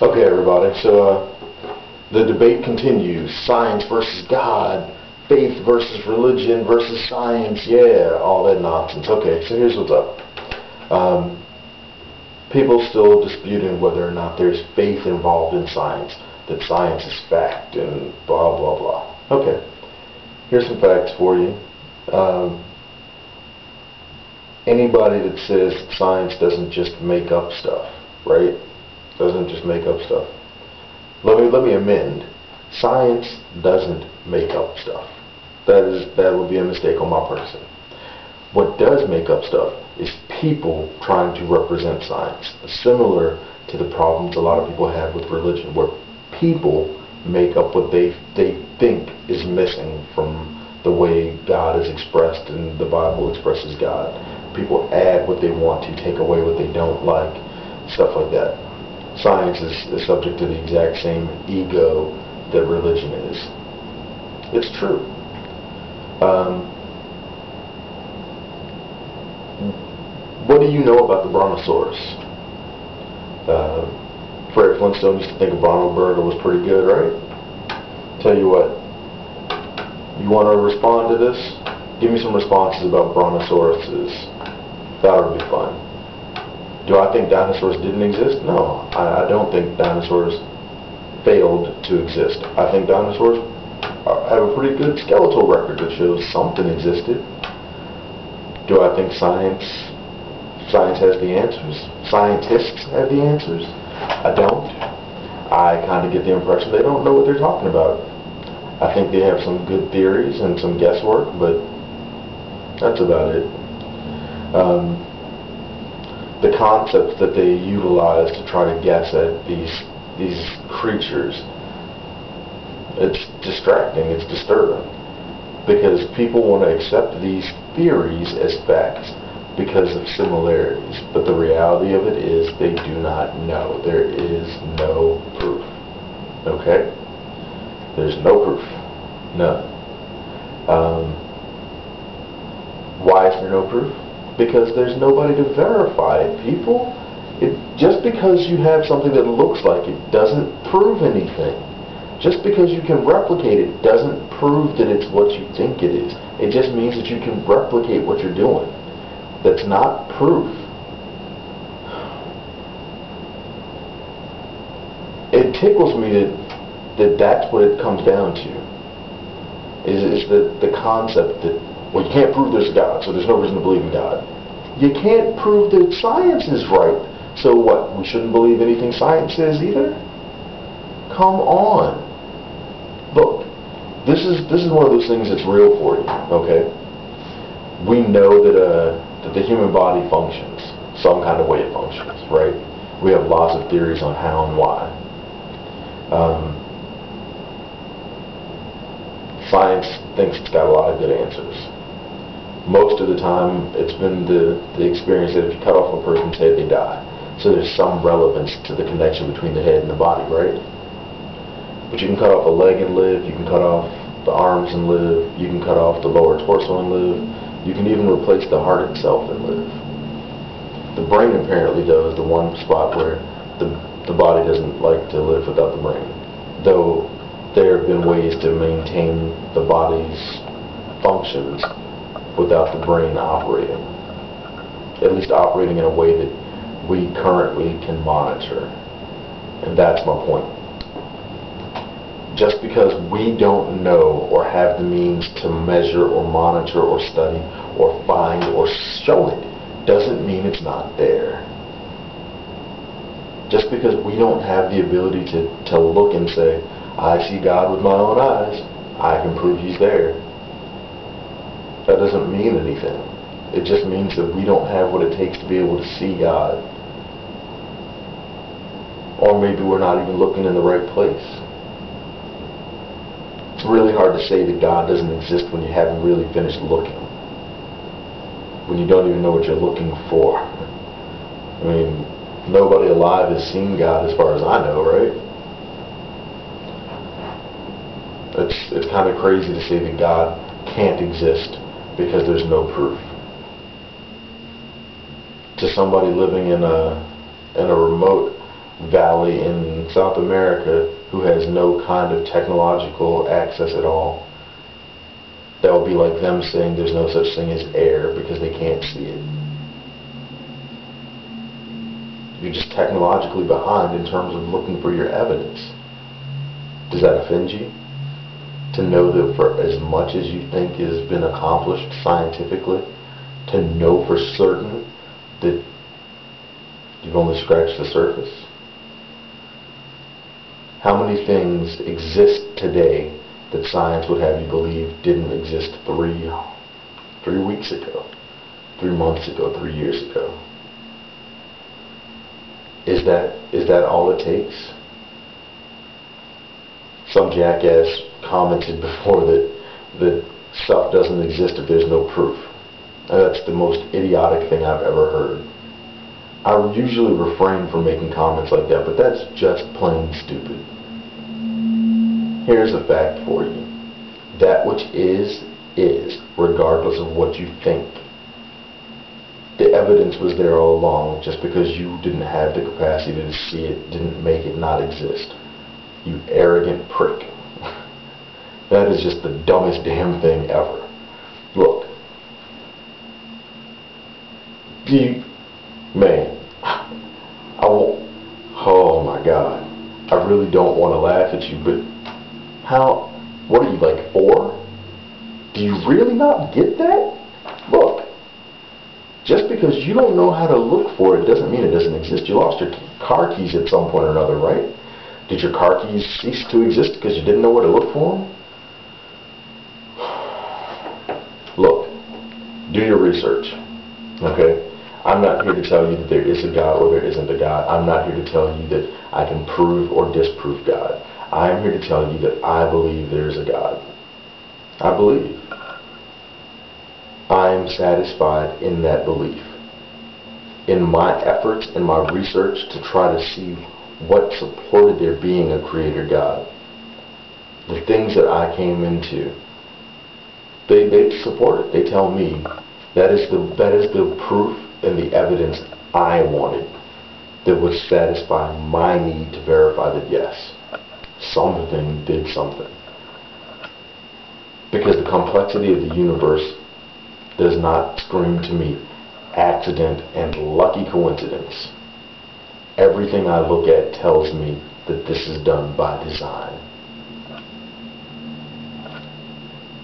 Okay, everybody, so the debate continues. Science versus God, faith versus religion versus science, yeah, all that nonsense. Okay, so here's what's up. People still disputing whether or not there's faith involved in science, that science is fact, and blah, blah, blah. Okay, here's some facts for you. Anybody that says that science doesn't just make up stuff, right? Doesn't just make up stuff. Let me amend. Science doesn't make up stuff. That would be a mistake on my person. What does make up stuff is people trying to represent science, similar to the problems a lot of people have with religion, where people make up what they think is missing from the way God is expressed and the Bible expresses God. People add what they want to, take away what they don't like, stuff like that. Science is subject to the exact same ego that religion is. It's true. What do you know about the Brontosaurus? Fred Flintstone used to think a Brontoburger was pretty good, right? Tell you what, you want to respond to this? Give me some responses about Brontosauruses. That would be fun. Do I think dinosaurs didn't exist? No, I don't think dinosaurs failed to exist. I think dinosaurs have a pretty good skeletal record that shows something existed. Do I think science has the answers? Scientists have the answers? I don't. I kind of get the impression they don't know what they're talking about. I think they have some good theories and some guesswork, but that's about it. The concepts that they utilize to try to guess at these creatures, it's distracting, it's disturbing, because people want to accept these theories as facts because of similarities, but the reality of it is they do not know. There is no proof. Okay? There's no proof. None. Why is there no proof? Because there's nobody to verify it, people. Just because you have something that looks like it doesn't prove anything. Just because you can replicate it doesn't prove that it's what you think it is. It just means that you can replicate what you're doing. That's not proof. It tickles me that that's what it comes down to. Is the concept that, well, you can't prove there's a God, so there's no reason to believe in God. You can't prove that science is right, so what? We shouldn't believe anything science says either? Come on. Look, this is one of those things that's real for you, okay? We know that the human body functions, some kind of way it functions, right? We have lots of theories on how and why. Science thinks it's got a lot of good answers. Most of the time, it's been the experience that if you cut off a person's head, they die. So there's some relevance to the connection between the head and the body, right? But you can cut off a leg and live. You can cut off the arms and live. You can cut off the lower torso and live. You can even replace the heart itself and live. The brain apparently, though, is the one spot where the body doesn't like to live without the brain. Though there have been ways to maintain the body's functions without the brain operating. At least operating in a way that we currently can monitor. And that's my point. Just because we don't know or have the means to measure or monitor or study or find or show it doesn't mean it's not there. Just because we don't have the ability to look and say, I see God with my own eyes, I can prove He's there. That doesn't mean anything. It just means that we don't have what it takes to be able to see God. Or maybe we're not even looking in the right place. It's really hard to say that God doesn't exist when you haven't really finished looking. When you don't even know what you're looking for. I mean, nobody alive has seen God as far as I know, right? It's kind of crazy to say that God can't exist because there's no proof. To somebody living in a remote valley in South America who has no kind of technological access at all, that would be like them saying there's no such thing as air because they can't see it. You're just technologically behind in terms of looking for your evidence. Does that offend you? To know that for as much as you think has been accomplished scientifically, to know for certain that you've only scratched the surface? How many things exist today that science would have you believe didn't exist 3 weeks ago, 3 months ago, 3 years ago? Is that all it takes? Some jackass commented before that stuff doesn't exist if there's no proof. And that's the most idiotic thing I've ever heard. I usually refrain from making comments like that, but that's just plain stupid. Here's a fact for you. That which is, regardless of what you think. The evidence was there all along. Just because you didn't have the capacity to see it didn't make it not exist. You arrogant prick. That is just the dumbest damn thing ever. Look. Man. Oh my God. I really don't want to laugh at you, but what are you, like 4? Do you really not get that? Look. Just because you don't know how to look for it doesn't mean it doesn't exist. You lost your car keys at some point or another, right? Did your car keys cease to exist because you didn't know where to look for them? Look, do your research, okay? I'm not here to tell you that there is a God or there isn't a God. I'm not here to tell you that I can prove or disprove God. I am here to tell you that I believe there is a God. I believe. I am satisfied in that belief. In my efforts and my research to try to see what supported there being a creator God, the things that I came into, they support it. They tell me that is the proof and the evidence I wanted that would satisfy my need to verify that yes, something did something. Because the complexity of the universe does not scream to me accident and lucky coincidence. Everything I look at tells me that this is done by design.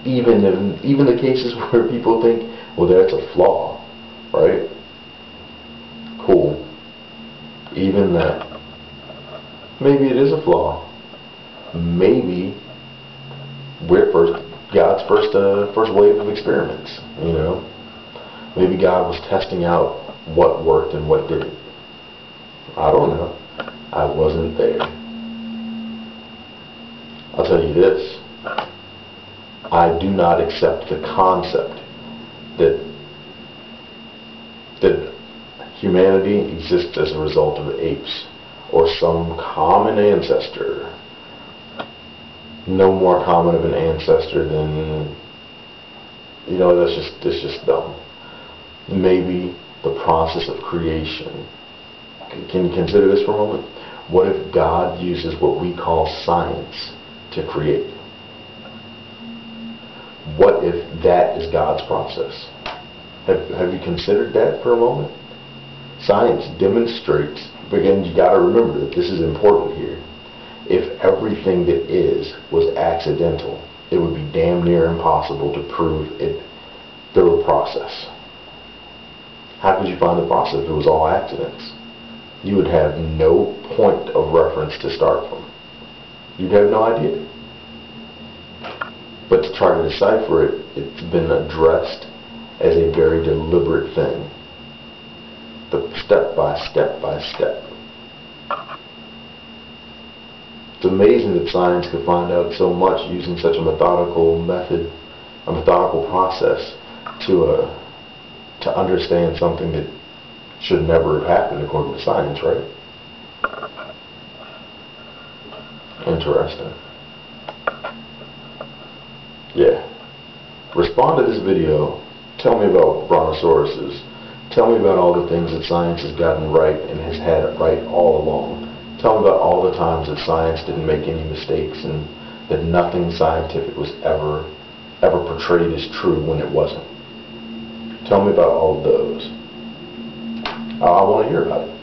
Even the cases where people think, well, that's a flaw, right? Cool. Even that. Maybe it is a flaw. Maybe we're God's first wave of experiments, you know. Maybe God was testing out what worked and what didn't. I don't know. I wasn't there. I'll tell you this. I do not accept the concept that humanity exists as a result of apes or some common ancestor. No more common of an ancestor than, you know, that's just dumb. Maybe the process of creation. Can you consider this for a moment? What if God uses what we call science to create? What if that is God's process? Have you considered that for a moment? Science demonstrates, again, you got to remember that this is important here. If everything that is was accidental, it would be damn near impossible to prove it through a process. How could you find the process if it was all accidents? You would have no point of reference to start from. You'd have no idea. But to try to decipher it, it's been addressed as a very deliberate thing. The step by step. It's amazing that science could find out so much using such a methodical method, a methodical process to understand something that should never have happened according to science, right? Interesting. Yeah. Respond to this video. Tell me about brontosauruses. Tell me about all the things that science has gotten right and has had it right all along. Tell me about all the times that science didn't make any mistakes and that nothing scientific was ever portrayed as true when it wasn't. Tell me about all of those. I want to hear about it.